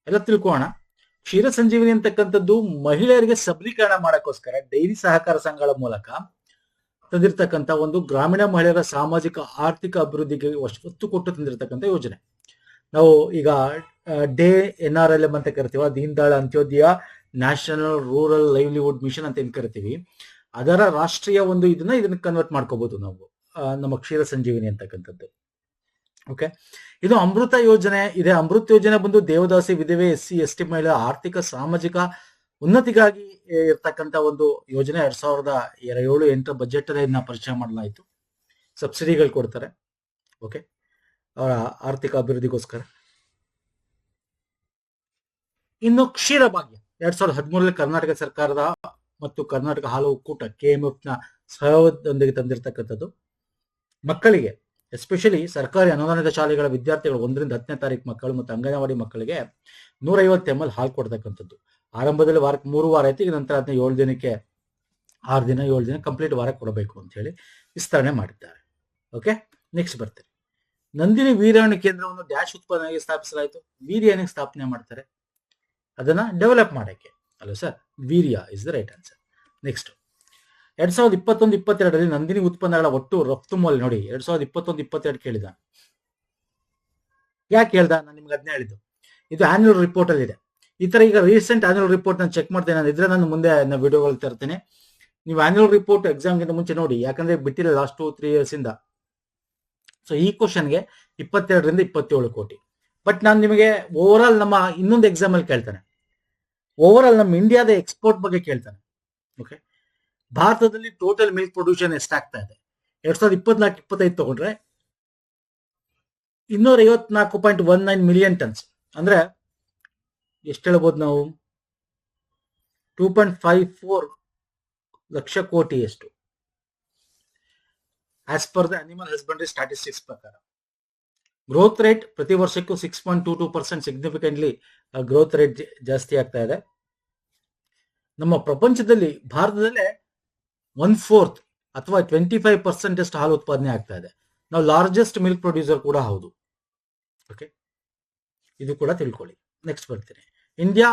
ಎಲ್ಲ ತಿಳ್ಕೋಣ. ಕ್ಷೀರ ಸಂಜೀವಿನಿ ಅಂತಕ್ಕಂಥದ್ದು ಮಹಿಳೆಯರಿಗೆ ಸಬಲೀಕರಣ ಮಾಡಕ್ಕೋಸ್ಕರ ಡೈರಿ ಸಹಕಾರ ಸಂಘಗಳ ಮೂಲಕ ತಂದಿರ್ತಕ್ಕಂಥ ಒಂದು ಗ್ರಾಮೀಣ ಮಹಿಳೆಯರ ಸಾಮಾಜಿಕ ಆರ್ಥಿಕ ಅಭಿವೃದ್ಧಿಗೆ ಒತ್ತು ಕೊಟ್ಟು ತಂದಿರತಕ್ಕಂಥ ಯೋಜನೆ. ನಾವು ಈಗ NRLM ಅಂತ ಕರಿತೀವ, Deen Dayal Antyodaya national rural livelihood mission ಅಂತ ಏನ್ ಕರಿತೀವಿ, ಅದರ ರಾಷ್ಟ್ರೀಯ ಒಂದು ಇದನ್ನ ಕನ್ವರ್ಟ್ ಮಾಡ್ಕೋಬಹುದು ನಾವು ನಮ್ಮ ಕ್ಷೀರ ಸಂಜೀವಿನಿ ಅಂತಕ್ಕಂಥದ್ದು. ಓಕೆ, ಇದು ಅಮೃತ ಯೋಜನೆ ಇದೆ. ಅಮೃತ ಯೋಜನೆ ಬಂದು ದೇವದಾಸಿ, ವಿಧವೆ, SC ST ಮಹಿಳೆಯರ ಆರ್ಥಿಕ ಸಾಮಾಜಿಕ ಉನ್ನತಿಗಾಗಿ ಇರ್ತಕ್ಕಂಥ ಒಂದು ಯೋಜನೆ. 2007-8 ಬಜೆಟ್ ಇದನ್ನ ಪರಿಚಯ ಮಾಡಲಾಯಿತು. ಸಬ್ಸಿಡಿಗಳು ಕೊಡ್ತಾರೆ. ಓಕೆ, ಅವರ ಆರ್ಥಿಕ ಅಭಿವೃದ್ಧಿಗೋಸ್ಕರ. ಇನ್ನು ಕ್ಷೀರ ಭಾಗ್ಯ 2013 ಕರ್ನಾಟಕ ಸರ್ಕಾರದ ಮತ್ತು ಕರ್ನಾಟಕ ಹಾಲು ಒಕ್ಕೂಟ KMF ನ ಸಹಯೋಗದೊಂದಿಗೆ ತಂದಿರತಕ್ಕಂಥದ್ದು. ಮಕ್ಕಳಿಗೆ ಎಸ್ಪೆಷಲಿ ಸರ್ಕಾರಿ ಅನುದಾನಿತ ಶಾಲೆಗಳ ವಿದ್ಯಾರ್ಥಿಗಳು 1 ರಿಂದ 10ನೇ ತಾರೀಕು ಮಕ್ಕಳು ಮತ್ತು ಅಂಗನವಾಡಿ ಮಕ್ಕಳಿಗೆ 150 ml ಹಾಲು ಕೊಡ್ತಕ್ಕಂಥದ್ದು. ಆರಂಭದಲ್ಲಿ ವಾರಕ್ಕೆ 3 ವಾರ ಐತಿ, ನಂತರ ಅದನ್ನ 7 ದಿನಕ್ಕೆ 6 ದಿನ 7 ದಿನ ಕಂಪ್ಲೀಟ್ ವಾರ ಕೊಡಬೇಕು ಅಂತ ಹೇಳಿ ವಿಸ್ತರಣೆ ಮಾಡಿದ್ದಾರೆ. ಓಕೆ, ನೆಕ್ಸ್ಟ್ ಬರ್ತಾರೆ. ನಂದಿನಿ ವೀರ್ಯಾಣು ಕೇಂದ್ರವನ್ನು ಡ್ಯಾಶ್ ಉತ್ಪಾದನೆಗೆ ಸ್ಥಾಪಿಸಲಾಯಿತು. ವೀರ್ಯ ಏನಕ್ಕೆ ಸ್ಥಾಪನೆ ಮಾಡ್ತಾರೆ? ಅದನ್ನ ಡೆವಲಪ್ ಮಾಡಕ್ಕೆ ಅಲ್ಲ sir. Urea is the right answer. Next, 2021-22 Nandini ಉತ್ಪನ್ನಗಳ ಒಟ್ಟು ರಫ್ತು ಮೌಲ್ಯ ನೋಡಿ. 2021-22 ಕೇಳಿದ. ಯಾಕೆ ಹೇಳ್ದ? ನಾನು ನಿಮ್ಗೆ ಅದನ್ನೇ ಹೇಳಿದ್ದು. ಇದು ಆನ್ಯುವಲ್ ರಿಪೋರ್ಟ್ ಅಲ್ಲಿ ಇದೆ. ಈ ತರ ಈಗ ರೀಸೆಂಟ್ ಆನ್ಯುವಲ್ ರಿಪೋರ್ಟ್ ನಾನು ಚೆಕ್ ಮಾಡ್ತೇನೆ. ನಾನು ಇದ್ರೆ ನಾನು ಮುಂದೆ ವಿಡಿಯೋಗಳು ತರ್ತೇನೆ. ನೀವು ಆನ್ಯುವಲ್ ರಿಪೋರ್ಟ್ ಎಕ್ಸಾಮ್ಗಿಂತ ಮುಂಚೆ ನೋಡಿ, ಯಾಕಂದ್ರೆ ಬಿಟ್ಟಿಲ್ಲ ಲಾಸ್ಟ್ 2-3 years ಇಂದ. ಸೊ ಈ ಕ್ವಶನ್ಗೆ 22 ರಿಂದ 27 ಕೋಟಿ. ಬಟ್ ನಾನು ನಿಮಗೆ ಓವರ್ ಆಲ್ ನಮ್ಮ ಇನ್ನೊಂದು ಎಕ್ಸಾಮ್ ಅಲ್ಲಿ ಕೇಳ್ತಾನೆ. ಓವರ್ ಆಲ್ ನಮ್ಮ ಇಂಡಿಯಾದ ಎಕ್ಸ್ಪೋರ್ಟ್ ಬಗ್ಗೆ ಕೇಳ್ತಾನೆ. ಓಕೆ, ಭಾರತದಲ್ಲಿ ಟೋಟಲ್ ಮಿಲ್ಕ್ ಪ್ರೊಡ್ಯೂಷನ್ ಎಷ್ಟಾಗ್ತಾ ಇದೆ? 2024-25 ತಗೊಂಡ್ರೆ 254.19 ಮಿಲಿಯನ್ ಟನ್ಸ್. ಅಂದ್ರೆ ಎಷ್ಟು ಹೇಳ್ಬೋದು ನಾವು? 2.54 ಲಕ್ಷ ಕೋಟಿ ಎಷ್ಟು as per the animal husbandry statistics ಪ್ರಕಾರ. ಗ್ರೋತ್ ರೇಟ್ ಪ್ರತಿ ವರ್ಷಕ್ಕೂ 6.22% ಸಿಗ್ನಿಫಿಕೆಂಟ್ಲಿ ಗ್ರೋತ್ ರೇಟ್ ಜಾಸ್ತಿ ಆಗ್ತಾ ಇದೆ. ನಮ್ಮ ಪ್ರಪಂಚದಲ್ಲಿ ಭಾರತದಲ್ಲೇ 1/4 ಅಥವಾ 25% ಅಷ್ಟು ಹಾಲು ಉತ್ಪಾದನೆ ಆಗ್ತಾ ಇದೆ. ನಾವು ಲಾರ್ಜೆಸ್ಟ್ ಮಿಲ್ಕ್ ಪ್ರೊಡ್ಯೂಸರ್ ಕೂಡ ಹೌದು. ಓಕೆ, ಇದು ಕೂಡ ತಿಳ್ಕೊಳ್ಳಿ. ನೆಕ್ಸ್ಟ್ ಬರ್ತೀನಿ. ಇಂಡಿಯಾ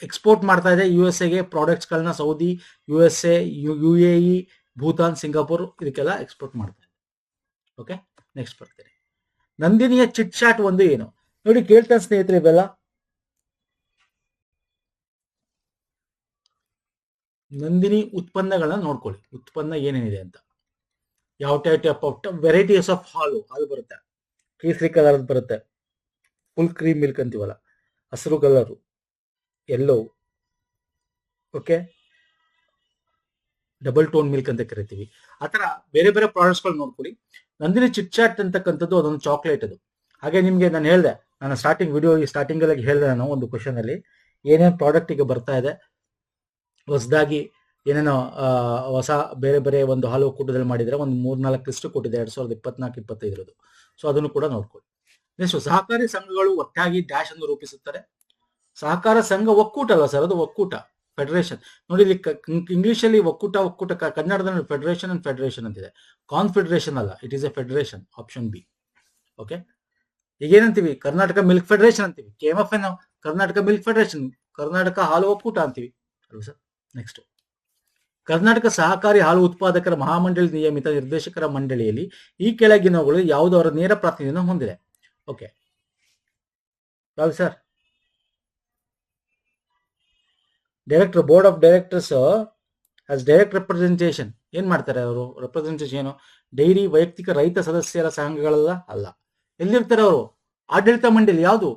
ಎಕ್ಸ್ಪೋರ್ಟ್ ಮಾಡ್ತಾ ಇದೆ USA ಪ್ರಾಡಕ್ಟ್ಸ್ ಗಳನ್ನ. Saudi, USA, UAE, Bhutan, Singapore ಇದಕ್ಕೆಲ್ಲ ಎಕ್ಸ್ಪೋರ್ಟ್ ಮಾಡ್ತಾ ಇದೆ. ಓಕೆ, ನೆಕ್ಸ್ಟ್ ಬರ್ತೀನಿ. ನಂದಿನಿಯ ಚಿಟ್ ಚಾಟ್ ಒಂದು ಏನು ನೋಡಿ, ಕೇಳ್ತಾನೆ ಸ್ನೇಹಿತರೆ. ಇವೆಲ್ಲ ನಂದಿನಿ ಉತ್ಪನ್ನಗಳನ್ನ ನೋಡ್ಕೊಳ್ಳಿ. ಉತ್ಪನ್ನ ಏನೇನಿದೆ ಅಂತ, ಯಾವ ಟೈಪ್ ಆಫ್ ವೆರೈಟೀಸ್ ಆಫ್ ಹಾಲು ಬರುತ್ತೆ. ಕೇಸರಿ ಕಲರ್ ಬರುತ್ತೆ, ಫುಲ್ ಕ್ರೀಮ್ ಮಿಲ್ಕ್ ಅಂತೀವಲ್ಲ, ಹಸಿರು ಕಲರು, ಎಲ್ಲೋ, ಓಕೆ, ಡಬಲ್ ಟೋನ್ ಮಿಲ್ಕ್ ಅಂತ ಕರಿತೀವಿ. ಆತರ ಬೇರೆ ಬೇರೆ ಪ್ರಾಡಕ್ಟ್ಸ್ ಗಳು ನೋಡ್ಕೊಳ್ಳಿ. ನಂದಿನಿ ಚಿಟ್ ಚಾಟ್ ಅಂತಕ್ಕಂಥದ್ದು ಅದೊಂದು ಚಾಕ್ಲೇಟ್ ಅದು. ಹಾಗೆ ನಿಮ್ಗೆ ನಾನು ಹೇಳಿದೆ, ನಾನು ಸ್ಟಾರ್ಟಿಂಗ್ ಅಲ್ಲಿ ಹೇಳಿದೆ ನಾನು ಒಂದು ಕ್ವಶನ್ ಅಲ್ಲಿ ಏನೇನು ಪ್ರಾಡಕ್ಟ್ ಈಗ ಬರ್ತಾ ಇದೆ ಹೊಸದಾಗಿ, ಏನೇನೋ ಹೊಸ ಬೇರೆ ಬೇರೆ ಒಂದು ಹಾಲು ಒಕ್ಕೂಟದಲ್ಲಿ ಮಾಡಿದ್ರೆ ಒಂದು 3-4 ಲಿಸ್ಟ್ ಕೊಟ್ಟಿದೆ 2024-25. ಸೊ ಅದನ್ನು ಕೂಡ ನೋಡ್ಕೊಳ್ಳಿ. ನೆಕ್ಸ್ಟ್, ಸಹಕಾರಿ ಸಂಘಗಳು ಒಟ್ಟಾಗಿ ಡ್ಯಾಶ್ ಅನ್ನು ರೂಪಿಸುತ್ತಾರೆ. ಸಹಕಾರ ಸಂಘ ಒಕ್ಕೂಟ ಅಲ್ಲ ಸರ್, ಅದು ಒಕ್ಕೂಟ, ಫೆಡರೇಷನ್. ನೋಡಿ ಇಲ್ಲಿ ಇಂಗ್ಲಿಷ್ ಅಲ್ಲಿ ಒಕ್ಕೂಟ, ಕನ್ನಡದಲ್ಲಿ ಫೆಡರೇಷನ್ ಅಂಡ್ ಫೆಡರೇಷನ್ ಅಂತಿದೆ. ಕಾನ್ಫೆಡರೇಷನ್ ಅಲ್ಲ, it is A federation. Option B. Okay, ಈಗ ಏನಂತೀವಿ? ಕರ್ನಾಟಕ ಮಿಲ್ಕ್ ಫೆಡರೇಷನ್ ಅಂತೀವಿ. KMF Karnataka milk federation, Karnataka ಹಾಲು ಒಕ್ಕೂಟ ಅಂತೀವಿ ಅಲ್ವಾ ಸರ್. ನೆಕ್ಸ್ಟ್, ಕರ್ನಾಟಕ ಸಹಕಾರಿ ಹಾಲು ಉತ್ಪಾದಕರ ಮಹಾಮಂಡಳಿ ನಿಯಮಿತ ನಿರ್ದೇಶಕರ ಮಂಡಳಿಯಲ್ಲಿ ಈ ಕೆಳಗಿನವುಗಳು ಯಾವುದು ಅವರ ನೇರ ಪ್ರಾತಿನಿಧ್ಯ ಹೊಂದಿದೆ? ಓಕೆ, ಯಾವ್ದು sir? Director, board of directors as direct representation ಏನ್ ಮಾಡ್ತಾರೆ ಅವರು? ರೆಪ್ರೆಸೆಂಟೇಷನ್ ಏನು? ಡೈರಿ ವೈಯಕ್ತಿಕ ರೈತ ಸದಸ್ಯರ ಸಂಘಗಳಲ್ಲ ಅಲ್ಲ. ಎಲ್ಲಿರ್ತಾರೆ ಅವರು? ಆಡಳಿತ ಮಂಡಳಿ. ಯಾವುದು?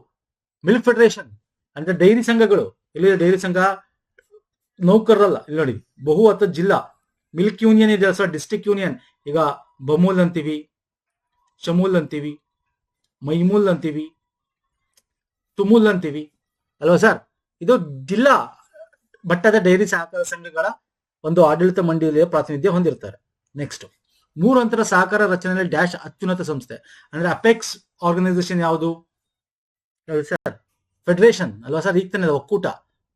ಮಿಲ್ಕ್ ಫೆಡರೇಷನ್ ಅಂದ್ರೆ ಡೈರಿ ಸಂಘಗಳು. ಎಲ್ಲಿದೆ ಡೈರಿ ಸಂಘ? ನೌಕರರಲ್ಲ. ಇಲ್ಲಿ ನೋಡಿ, ಬಹು ಅಥವಾ ಜಿಲ್ಲಾ ಮಿಲ್ಕ್ ಯೂನಿಯನ್ ಇದೆ ಸರ್, ಡಿಸ್ಟ್ರಿಕ್ಟ್ ಯೂನಿಯನ್. ಈಗ ಬಮೂಲ್ ಅಂತೀವಿ, ಶಮೂಲ್ ಅಂತೀವಿ, ಮೈಮೂಲ್ ಅಂತೀವಿ, ತುಮೂಲ್ ಅಂತೀವಿ ಅಲ್ವಾ ಸರ್. ಇದು ಜಿಲ್ಲಾ ಮಟ್ಟದ ಡೈರಿ ಸಹಕಾರ ಸಂಘಗಳ ಒಂದು ಆಡಳಿತ ಮಂಡಳಿಯ ಪ್ರಾತಿನಿಧ್ಯ ಹೊಂದಿರ್ತಾರೆ. ನೆಕ್ಸ್ಟ್, 3 ಹಂತದ ಸಹಕಾರ ರಚನೆಯಲ್ಲಿ ಡ್ಯಾಶ್ ಅತ್ಯುನ್ನತ ಸಂಸ್ಥೆ ಅಂದ್ರೆ ಅಪೆಕ್ಸ್ ಆರ್ಗನೈಸೇಷನ್ ಯಾವುದು ಸರ್? ಫೆಡರೇಷನ್ ಅಲ್ವಾ ಸರ್, ಈಗ ತಾನೆ ಒಕ್ಕೂಟ,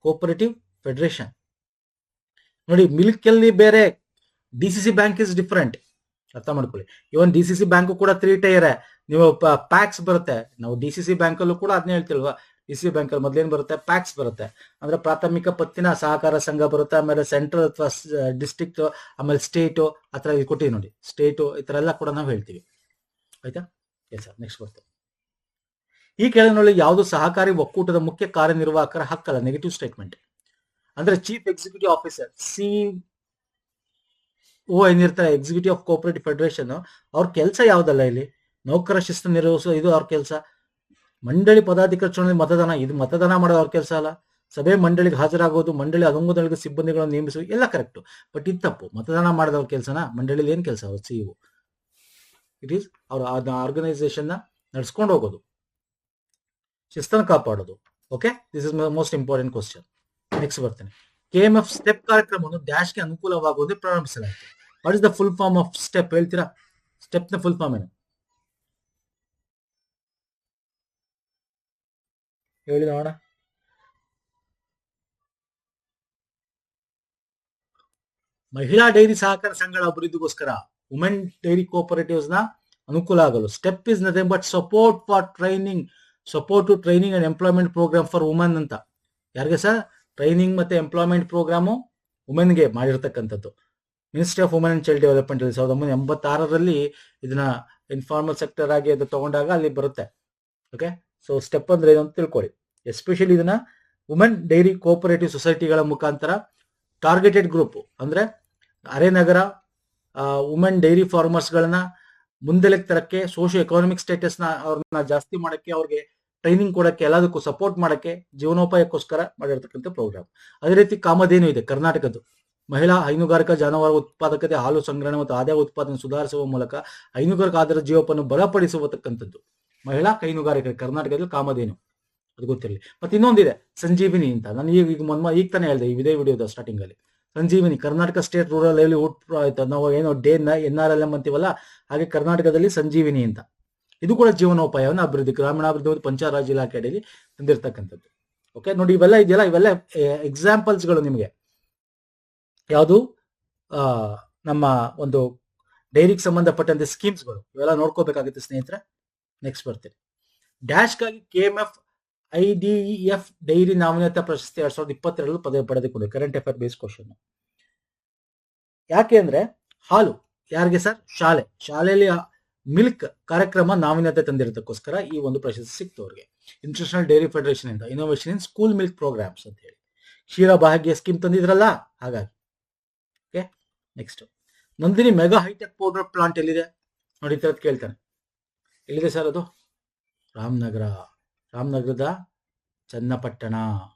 ಕೋಪರೇಟಿವ್ ಫೆಡರೇಷನ್. ನೋಡಿ, ಮಿಲ್ಕ್ ಅಲ್ಲಿ ಬೇರೆ, DCC ಬ್ಯಾಂಕ್ ಇಸ್ ಡಿಫರೆಂಟ್, ಅರ್ಥ ಮಾಡ್ಕೊಳ್ಳಿ. ಇವನ್ DCC ಬ್ಯಾಂಕ್ ಕೂಡ 3 ಟೈರ್. ನೀವು ಪ್ಯಾಕ್ಸ್ ಬರುತ್ತೆ, ನಾವು DCC ಬ್ಯಾಂಕ್ ಅಲ್ಲೂ ಕೂಡ ಅದನ್ನೇ ಹೇಳ್ತಿಲ್ವಾ, DCC ಬ್ಯಾಂಕ್ ಅಲ್ಲಿ ಮೊದ್ಲೇನ್ ಬರುತ್ತೆ, ಪ್ಯಾಕ್ಸ್ ಬರುತ್ತೆ, ಅಂದ್ರೆ ಪ್ರಾಥಮಿಕ ಪತ್ತಿನ ಸಹಕಾರ ಸಂಘ ಬರುತ್ತೆ, ಆಮೇಲೆ ಸೆಂಟ್ರಲ್ ಅಥವಾ ಡಿಸ್ಟ್ರಿಕ್ಟ್, ಆಮೇಲೆ ಸ್ಟೇಟು, ಆ ತರ ಇಲ್ಲಿ ಕೊಟ್ಟಿವಿ ನೋಡಿ, ಸ್ಟೇಟು, ಈ ತರ ಎಲ್ಲ ಕೂಡ ನಾವು ಹೇಳ್ತೀವಿ. ಆಯ್ತಾ? Yes sir. ನೆಕ್ಸ್ಟ್ ಬರ್ತೇವೆ. ಈ ಕೆಳಗಿನಲ್ಲಿ ಯಾವುದು ಸಹಕಾರಿ ಒಕ್ಕೂಟದ ಮುಖ್ಯ ಕಾರ್ಯನಿರ್ವಾಹಕರ ಹಕ್ಕಲ್ಲ? Negative statement. ಅಂದ್ರೆ ಚೀಫ್ ಎಕ್ಸಿಕ್ಯೂಟಿವ್ ಆಫೀಸರ್, CEO ಏನಿರ್ತಾರೆ, ಎಕ್ಸಿಕ್ಯೂಟಿವ್ ಆಫ್ ಕೋಪರೇಟಿವ್ ಫೆಡರೇಷನ್, ಅವ್ರ ಕೆಲಸ ಯಾವ್ದಲ್ಲ ಇಲ್ಲಿ? ನೌಕರ ಶಿಸ್ತು ನಿರ್ವಹಿಸೋ ಇದು ಅವ್ರ ಕೆಲಸ. ಮಂಡಳಿ ಪದಾಧಿಕಾರಿ ಚುನಾವಣೆ ಮತದಾನ, ಇದು ಮತದಾನ ಮಾಡೋದು ಅವ್ರ ಕೆಲಸ ಅಲ್ಲ. ಸಭೆ ಮಂಡಳಿಗೆ ಹಾಜರಾಗೋದು, ಮಂಡಳಿ ಅನುಮೋದನೆಗೆ ಸಿಬ್ಬಂದಿಗಳನ್ನು ನೇಮಿಸುವುದು ಎಲ್ಲ ಕರೆಕ್ಟ್. ಬಟ್ ಇದು ತಪ್ಪು. ಮತದಾನ ಮಾಡೋದವ್ರ ಕೆಲಸನ, ಮಂಡಳಿಲಿ ಏನ್ ಕೆಲಸ ಅವ್ರ CEO? ಇಟ್ ಈಸ್ ಅವ್ರ ಆರ್ಗನೈಸೇಷನ್ ನ ನಡ್ಸ್ಕೊಂಡು ಹೋಗೋದು, ಶಿಸ್ತನ್ನು ಕಾಪಾಡೋದು. Okay, this is most important question. Next ಬರ್ತೇನೆ. KMF ಸ್ಟೆಪ್ ಕಾರ್ಯಕ್ರಮವನ್ನು ಡ್ಯಾಶ್ಗೆ ಅನುಕೂಲವಾಗುವುದೇ ಪ್ರಾರಂಭಿಸಲಾಯಿತು. What is the full form of step? ಹೇಳ್ತೀರಾ? ಸ್ಟೆಪ್ ನ ಫುಲ್ ಫಾರ್ಮ್ ಏನು ಹೇಳಿ ನೋಡೋಣ. ಮಹಿಳಾ ಡೈರಿ ಸಹಕಾರ ಸಂಘಗಳ ಅಭಿವೃದ್ಧಿಗೋಸ್ಕರ, ವುಮೆನ್ ಡೈರಿ ಕೋಪರೇಟಿವ್ಸ್ ನ ಅನುಕೂಲ ಆಗಲು. Step is nothing but support to training and employment programme for women ಅಂತ. ಯಾರಿಗೆ ಸರ್? ಟ್ರೈನಿಂಗ್ ಮತ್ತೆ ಎಂಪ್ಲಾಯ್ಮೆಂಟ್ ಪ್ರೋಗ್ರಾಮು ವುಮೆನ್ಗೆ ಮಾಡಿರ್ತಕ್ಕಂಥದ್ದು. Ministry of women and child development 1986ರಲ್ಲಿ ಇದನ್ನ ಇನ್ಫಾರ್ಮಲ್ ಸೆಕ್ಟರ್ ಆಗಿ ಅದು ತಗೊಂಡಾಗ ಅಲ್ಲಿ ಬರುತ್ತೆ. ಓಕೆ, ಸೊ ಸ್ಟೆಪ್ ಅಂದ್ರೆ ಏನು ಅಂತ ತಿಳ್ಕೊಳ್ಳಿ. ಎಸ್ಪೆಷಲಿ ಇದನ್ನ ವುಮೆನ್ ಡೈರಿ ಕೋಪರೇಟಿವ್ ಸೊಸೈಟಿಗಳ ಮುಖಾಂತರ ಟಾರ್ಗೆಟೆಡ್ ಗ್ರೂಪ್ ಅಂದ್ರೆ ಅರೆನಗರ ವುಮೆನ್ ಡೈರಿ ಫಾರ್ಮರ್ಸ್ಗಳನ್ನ ಮುಂದೆಲೆಕ್ ತರಕ್ಕೆ, ಸೋಶಿಯೋ ಎಕನಾಮಿಕ್ ಸ್ಟೇಟಸ್ ನ ಅವ್ರನ್ನ ಜಾಸ್ತಿ ಮಾಡಕ್ಕೆ, ಅವ್ರಿಗೆ ಟ್ರೈನಿಂಗ್ ಕೊಡಕ್ಕೆ, ಎಲ್ಲದಕ್ಕೂ ಸಪೋರ್ಟ್ ಮಾಡಕ್ಕೆ, ಜೀವನೋಪಾಯಕ್ಕೋಸ್ಕರ ಮಾಡಿರ್ತಕ್ಕಂಥ ಪ್ರೋಗ್ರಾಮ್. ಅದೇ ರೀತಿ ಕಾಮಧೇನು ಇದೆ ಕರ್ನಾಟಕದ್ದು. ಮಹಿಳಾ ಹೈನುಗಾರಿಕಾ ಜಾನುವಾರು ಉತ್ಪಾದಕತೆ, ಹಾಲು ಸಂಗ್ರಹಣೆ ಮತ್ತು ಆದಾಯ ಉತ್ಪಾದನೆ ಸುಧಾರಿಸುವ ಮೂಲಕ ಹೈನುಗಾರಿಕಾ ಆಧಾರದ ಜೀವನವನ್ನು ಬಲಪಡಿಸುವತಕ್ಕಂಥದ್ದು ಮಹಿಳಾ ಹೈನುಗಾರಿಕೆ ಕರ್ನಾಟಕದಲ್ಲಿ ಕಾಮಧೇನು, ಅದು ಗೊತ್ತಿರಲಿ. ಮತ್ತೆ ಇನ್ನೊಂದಿದೆ ಸಂಜೀವಿನಿ ಅಂತ. ನಾನು ಈಗ ತಾನೇ ಹೇಳಿದೆ ಇದೇ ವಿಡಿಯೋದ ಸ್ಟಾರ್ಟಿಂಗ್ ಅಲ್ಲಿ. ಸಂಜೀವಿನಿ ಕರ್ನಾಟಕ ಸ್ಟೇಟ್ ರೂರಲ್ ಲೈವ್ಲಿಹುಡ್, ನಾವು ಏನೋ NRLM ಅಂತೀವಲ್ಲ, ಹಾಗೆ ಕರ್ನಾಟಕದಲ್ಲಿ ಸಂಜೀವಿನಿ ಅಂತ. ಇದು ಕೂಡ ಜೀವನೋಪಾಯವನ್ನು ಅಭಿವೃದ್ಧಿ, ಗ್ರಾಮೀಣಾಭಿವೃದ್ಧಿ ಮತ್ತು ಪಂಚಾಯತ್ ಇಲಾಖೆ ಅಡಿಯಲ್ಲಿ ತಂದಿರತಕ್ಕಂಥದ್ದು. ಓಕೆ, ನೋಡಿ ಇವೆಲ್ಲ ಇದೆಯಲ್ಲ, ಇವೆಲ್ಲ ಎಕ್ಸಾಂಪಲ್ಸ್ಗಳು ನಿಮಗೆ. ಯಾವುದು ನಮ್ಮ ಒಂದು ಡೈರಿಗೆ ಸಂಬಂಧಪಟ್ಟಂತೆ ಸ್ಕೀಮ್ಸ್ಗಳು, ಇವೆಲ್ಲ ನೋಡ್ಕೋಬೇಕಾಗುತ್ತೆ ಸ್ನೇಹಿತರೆ. ನೆಕ್ಸ್ಟ್ ಬರ್ತೀನಿ. ಡ್ಯಾಶ್ಗಾಗಿ KMF IDEF ಡೈರಿ ನಾವೀನ್ಯತಾ ಪ್ರಶಸ್ತಿ 2022 ಪಡೆದುಕೊಂಡಿದೆ. Current affair base question. ಯಾಕೆ ಅಂದ್ರೆ ಹಾಲು ಯಾರಿಗೆ ಸರ್? ಶಾಲೆಯಲ್ಲಿ ಮಿಲ್ಕ್ ಕಾರ್ಯಕ್ರಮ ನಾವೀನ್ಯತೆ ತಂದಿರೋದಕ್ಕೋಸ್ಕರ ಈ ಒಂದು ಪ್ರಶಸ್ತಿ ಸಿಕ್ತು ಅವ್ರಿಗೆ. ಇಂಟರ್ನ್ಯಾಷನಲ್ ಡೈರಿ ಫೆಡರೇಷನ್ ಇಂದ innovation in school milk programmes ಅಂತ ಹೇಳಿ ಕ್ಷೀರ ಭಾಗ್ಯ ಸ್ಕೀಮ್ ತಂದಿದ್ರಲ್ಲ, ಹಾಗಾಗಿ. Okay, next. Nandini mega hitech powder plant ಎಲ್ಲಿದೆ ನೋಡಿ, ಕೇಳ್ತಾನೆ. ಎಲ್ಲಿದೆ ಸರ್ ಅದು? ರಾಮನಗರದ ಚನ್ನಪಟ್ಟಣ.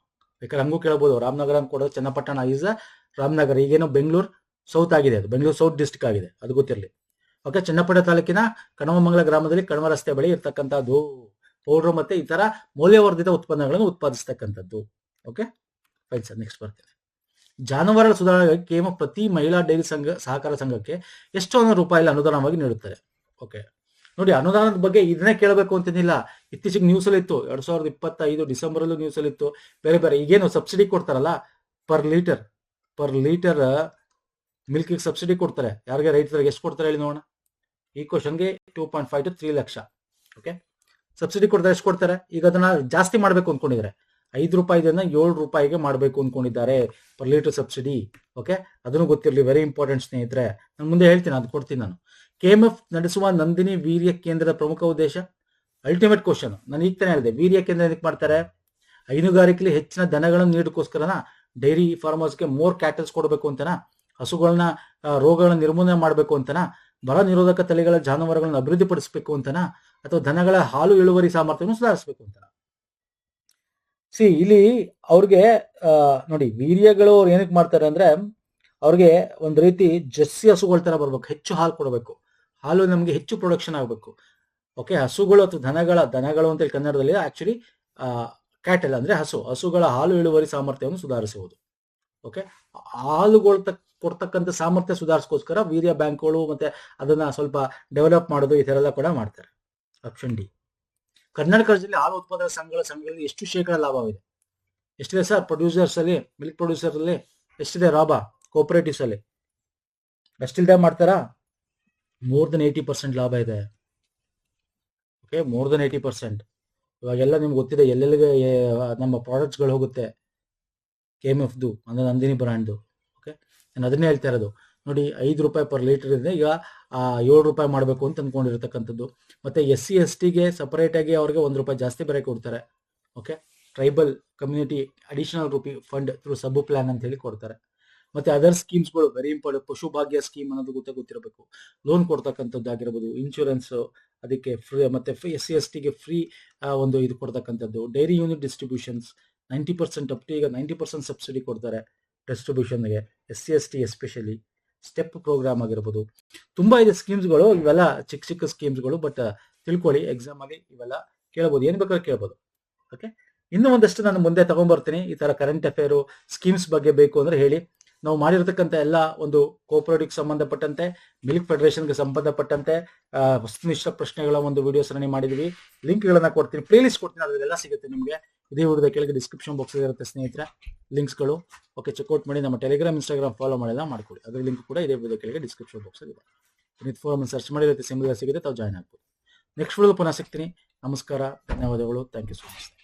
ಬೇಕಾದ್ರೆ ಹಂಗೂ ಕೇಳಬಹುದು. ರಾಮನಗರ ಕೊಡೋದು, ಚನ್ನಪಟ್ಟಣ ಈಸ್ ರಾಮನಗರ. ಈಗೇನೋ ಬೆಂಗಳೂರು ಸೌತ್ ಆಗಿದೆ, ಅದು ಬೆಂಗಳೂರು ಸೌತ್ ಡಿಸ್ಟ್ರಿಕ್ಟ್ ಆಗಿದೆ, ಅದು ಗೊತ್ತಿರಲಿ. ಓಕೆ, ಚನ್ನಪಟ್ಟಣ ತಾಲೂಕಿನ ಕಣವಮಂಗಲ ಗ್ರಾಮದಲ್ಲಿ ಕಣವ ರಸ್ತೆ ಬಳಿ ಇರ್ತಕ್ಕಂಥದ್ದು ಪೌಡರ್ ಮತ್ತೆ ಈ ತರ ಮೌಲ್ಯವರ್ಧಿತ ಉತ್ಪನ್ನಗಳನ್ನು ಉತ್ಪಾದಿಸ್ತಕ್ಕಂಥದ್ದು. Okay, fine sir. ನೆಕ್ಸ್ಟ್ ಬರ್ತೇನೆ. ಜಾನುವಾರುಗಳ ಸುಧಾರಣೆಗಾಗಿ KMF ಪ್ರತಿ ಮಹಿಳಾ ಡೈರಿ ಸಹಕಾರ ಸಂಘಕ್ಕೆ ಎಷ್ಟು ರೂಪಾಯಿ ಅನುದಾನವಾಗಿ ನೀಡುತ್ತದೆ? ಓಕೆ, ನೋಡಿ ಅನುದಾನದ ಬಗ್ಗೆ ಇದನ್ನೇ ಕೇಳಬೇಕು ಅಂತೇನಿಲ್ಲ. ಇತ್ತೀಚೆಗೆ ನ್ಯೂಸ್ ಅಲ್ಲಿ ಇತ್ತು, 2025 ಡಿಸೆಂಬರ್ ಅಲ್ಲೂ ನ್ಯೂಸ್ ಅಲ್ಲಿ ಇತ್ತು. ಬೇರೆ ಬೇರೆ ಈಗೇನು ಸಬ್ಸಿಡಿ ಕೊಡ್ತಾರಲ್ಲ, ಪರ್ ಲೀಟರ್ ಮಿಲ್ಕ್ ಸಬ್ಸಿಡಿ ಕೊಡ್ತಾರೆ. ಯಾರಿಗೆ? ರೈತರಿಗೆ. ಎಷ್ಟು ಕೊಡ್ತಾರೆ ಹೇಳಿ ನೋಡೋಣ. ಈ ಕ್ವಶನ್ಗೆ 2.5 to 3 ಲಕ್ಷ. ಓಕೆ, ಸಬ್ಸಿಡಿ ಕೊಡ್ತಾರೆ. ಎಷ್ಟು ಕೊಡ್ತಾರೆ? ಈಗ ಅದನ್ನ ಜಾಸ್ತಿ ಮಾಡ್ಬೇಕು ಅನ್ಕೊಂಡಿದ್ದಾರೆ, 5 ರೂಪಾಯಿದಿಂದ 7 ರೂಪಾಯಿಗೆ ಮಾಡಬೇಕು ಅನ್ಕೊಂಡಿದ್ದಾರೆ ಪರ್ ಲೀಟರ್ ಸಬ್ಸಿಡಿ. ಓಕೆ, ಅದನ್ನು ಗೊತ್ತಿರಲಿ, ವೆರಿ ಇಂಪಾರ್ಟೆಂಟ್ ಸ್ನೇಹಿತರೆ. ನಾನು ಮುಂದೆ ಹೇಳ್ತೀನಿ, ಅದು ಕೊಡ್ತೀನಿ ನಾನು. KMF ನಡೆಸುವ ನಂದಿನಿ ವೀರ್ಯ ಕೇಂದ್ರದ ಪ್ರಮುಖ ಉದ್ದೇಶ? Ultimate question. ನಾನು ಈಗ ತಾನೇ ಹೇಳಿದೆ, ವೀರ್ಯ ಕೇಂದ್ರ ಏನಕ್ಕೆ ಮಾಡ್ತಾರೆ? ಹೈನುಗಾರಿಕೆಯಲ್ಲಿ ಹೆಚ್ಚಿನ ದನಗಳನ್ನು ನೀಡೋಕ್ಕೋಸ್ಕರನ, ಡೈರಿ ಫಾರ್ಮರ್ಸ್ಗೆ ಮೋರ್ ಕ್ಯಾಟಲ್ಸ್ ಕೊಡಬೇಕು ಅಂತನಾ, ಹಸುಗಳನ್ನ ರೋಗಗಳನ್ನ ನಿರ್ಮೂಲನೆ ಮಾಡಬೇಕು ಅಂತನಾ, ಬರ ನಿರೋಧಕ ತಳಿಗಳ ಜಾನುವಾರುಗಳನ್ನ ಅಭಿವೃದ್ಧಿಪಡಿಸಬೇಕು ಅಂತನಾ, ಅಥವಾ ದನಗಳ ಹಾಲು ಇಳುವರಿ ಸಾಮರ್ಥ್ಯವನ್ನು ಸುಧಾರಿಸಬೇಕು ಅಂತನಾ? ಇಲ್ಲಿ ಅವ್ರಿಗೆ ನೋಡಿ, ವೀರ್ಯಗಳು ಅವ್ರು ಏನಕ್ಕೆ ಮಾಡ್ತಾರೆ ಅಂದ್ರೆ, ಅವ್ರಿಗೆ ಒಂದು ರೀತಿ ಜರ್ಸಿ ಹಸುಗಳ ತರ ಬರ್ಬೇಕು, ಹೆಚ್ಚು ಹಾಲು ಕೊಡಬೇಕು, ಹಾಲು ನಮಗೆ ಹೆಚ್ಚು ಪ್ರೊಡಕ್ಷನ್ ಆಗಬೇಕು. ಓಕೆ, ಹಸುಗಳು ಅಥವಾ ದನಗಳು ಅಂತೇಳಿ ಕನ್ನಡದಲ್ಲಿ ಆಕ್ಚುಲಿ ಕ್ಯಾಟಲ್ ಅಂದ್ರೆ ಹಸುಗಳ ಹಾಲು ಇಳುವರಿ ಸಾಮರ್ಥ್ಯವನ್ನು ಸುಧಾರಿಸುವುದು. ಓಕೆ, ಹಾಲುಗಳು ಕೊಡ್ತಕ್ಕಂಥ ಸಾಮರ್ಥ್ಯ ಸುಧಾರಿಸೋಸ್ಕರ ವೀರ್ಯ ಬ್ಯಾಂಕ್ಗಳು ಮತ್ತೆ ಅದನ್ನ ಸ್ವಲ್ಪ ಡೆವಲಪ್ ಮಾಡೋದು ಈ ತರ ಎಲ್ಲ ಕೂಡ ಮಾಡ್ತಾರೆ. Option D. ಕರ್ನಾಟಕ ರಾಜ್ಯದಲ್ಲಿ ಹಾಲು ಉತ್ಪಾದನಾ ಸಂಘಗಳಲ್ಲಿ ಎಷ್ಟು ಶೇಕಡ ಲಾಭವಿದೆ? ಎಷ್ಟಿದೆ ಸರ್? ಪ್ರೊಡ್ಯೂಸರ್ಸ್ ಅಲ್ಲಿ, ಮಿಲ್ಕ್ ಪ್ರೊಡ್ಯೂಸರ್ ಅಲ್ಲಿ ಎಷ್ಟಿದೆ ಲಾಭ? ಕೋಪರೇಟಿವ್ಸ್ ಅಲ್ಲಿ ಎಷ್ಟಿಲ್ದೆ ಮಾಡ್ತಾರಾ? ಮೋರ್ ದನ್ 80% ಲಾಭ ಇದೆ. Okay, more than 80%. ಇವಾಗೆಲ್ಲ ನಿಮ್ಗೆ ಗೊತ್ತಿದೆ ಎಲ್ಲೆಲ್ಲಿಗೆ ನಮ್ಮ ಪ್ರಾಡಕ್ಟ್ಸ್ಗಳು ಹೋಗುತ್ತೆ. KMFದು ಅಂದ್ರೆ ನಂದಿನಿ ಬ್ರ್ಯಾಂಡ್ದು. ಓಕೆ, ನಾನು ಅದನ್ನೇ ಹೇಳ್ತಾ ಇರೋದು. ನೋಡಿ, 5 ರೂಪಾಯಿ ಪರ್ ಲೀಟರ್ ಇದೆ, ಈಗ 7 ರೂಪಾಯಿ ಮಾಡಬೇಕು ಅಂತ ಅಂದ್ಕೊಂಡಿರ್ತಕ್ಕಂಥದ್ದು. ಮತ್ತೆ SC STಗೆ ಸಪರೇಟ್ ಆಗಿ ಅವ್ರಿಗೆ 1 ರೂಪಾಯಿ ಜಾಸ್ತಿ ಬೇರೆ ಕೊಡ್ತಾರೆ. Okay, tribal community additional rupee fund through sub plan ಅಂತ ಹೇಳಿ ಕೊಡ್ತಾರೆ. ಮತ್ತೆ ಅದರ್ ಸ್ಕೀಮ್ಸ್ಗಳು ವೆರಿ ಇಂಪಾರ್ಟೆಂಟ್. ಪಶು ಭಾಗ್ಯ ಸ್ಕೀಮ್ ಅನ್ನೋದು ಗೊತ್ತಿರಬೇಕು. ಲೋನ್ ಕೊಡ್ತಕ್ಕಂಥದ್ದು ಆಗಿರ್ಬೋದು, ಇನ್ಶೂರೆನ್ಸ್ ಅದಕ್ಕೆ ಫ್ರೀ, ಮತ್ತೆ SC STಗೆ ಫ್ರೀ ಒಂದು ಇದು ಕೊಡ್ತಕ್ಕಂಥದ್ದು. Dairy unit distributions 90% up to ಈಗ 90% ಸಬ್ಸಿಡಿ ಕೊಡ್ತಾರೆ ಡಿಸ್ಟ್ರಿಬ್ಯೂಷನ್ಗೆ, SC ST especially. Step programme ಆಗಿರ್ಬೋದು, ತುಂಬಾ ಇದೆ ಸ್ಕೀಮ್ಸ್ಗಳು. ಇವೆಲ್ಲ ಚಿಕ್ಕ ಚಿಕ್ಕ ಸ್ಕೀಮ್ಸ್ಗಳು, ಬಟ್ ತಿಳ್ಕೊಳ್ಳಿ, ಎಕ್ಸಾಮ್ ಅಲ್ಲಿ ಇವೆಲ್ಲ ಕೇಳ್ಬೋದು, ಏನ್ ಬೇಕಾದ್ರೂ ಕೇಳ್ಬೋದು. ಓಕೆ, ಇನ್ನೂ ಒಂದಷ್ಟು ನಾನು ಮುಂದೆ ತಗೊಂಡ್ಬರ್ತೀನಿ. ಈ ತರ ಕರೆಂಟ್ ಅಫೇರು ಸ್ಕೀಮ್ಸ್ ಬಗ್ಗೆ ಬೇಕು ಅಂದ್ರೆ ಹೇಳಿ. ನಾವು ಮಾಡಿರ್ತಕ್ಕಂಥ ಎಲ್ಲ ಒಂದು ಕೋಪರೇಟಿವ್ ಸಂಬಂಧಪಟ್ಟಂತೆ, ಮಿಲ್ಕ್ ಫೆಡರೇಷನ್ಗೆ ಸಂಬಂಧಪಟ್ಟಂತೆ ವಸ್ತುನಿಷ್ಠ ಪ್ರಶ್ನೆಗಳ ಒಂದು ವಿಡಿಯೋಸ್ ರನ್ನಿ ಮಾಡಿದೀವಿ. ಲಿಂಕ್ಗಳನ್ನ ಕೊಡ್ತೀನಿ, ಪ್ಲೇ ಲಿಸ್ಟ್ ಕೊಡ್ತೀನಿ, ಅದೆಲ್ಲ ಸಿಗುತ್ತೆ ನಿಮಗೆ. ಇದೇ ವಿಡಿಯೋದ ಕೆಳಗೆ ಡಿಸ್ಕ್ರಿಪ್ಷನ್ ಬಾಕ್ಸ್ ಇರುತ್ತೆ ಸ್ನೇಹಿತರೆ, ಲಿಂಕ್ಸ್ಗಳು. ಓಕೆ, ಚೆಕ್ಔಟ್ ಮಾಡಿ. ನಮ್ಮ ಟೆಲಿಗ್ರಾಮ್, ಇನ್ಸ್ಟಾಗ್ರಾಮ್ ಫಾಲೋ ಮಾಡಿಲ್ಲ ಮಾಡ್ಕೊಳ್ಳಿ, ಅದ್ರ ಲಿಂಕ್ ಕೂಡ ಇದೇ ವಿಡಿಯೋದ ಕೆಳಗೆ ಡಿಸ್ಕ್ರಿಪ್ಷನ್ ಬಾಕ್ಸ್ ಇದೆ. ವಿತ್ ಫೋರಮ್ ಸರ್ಚ್ ಮಾಡಿರುತ್ತೆ, ಸಿಂಬಲ್ ಸಿಗುತ್ತೆ, ತಾವು ಜಾಯ್ನ್ ಆಗ್ಬೋದು. ನೆಕ್ಸ್ಟ್ ವಿಡಿಯೋ ಪುನಃ ಸಿಗ್ತೀನಿ. ನಮಸ್ಕಾರ, ಧನ್ಯವಾದಗಳು, ಥ್ಯಾಂಕ್ ಯು ಸೊ ಮಚ್.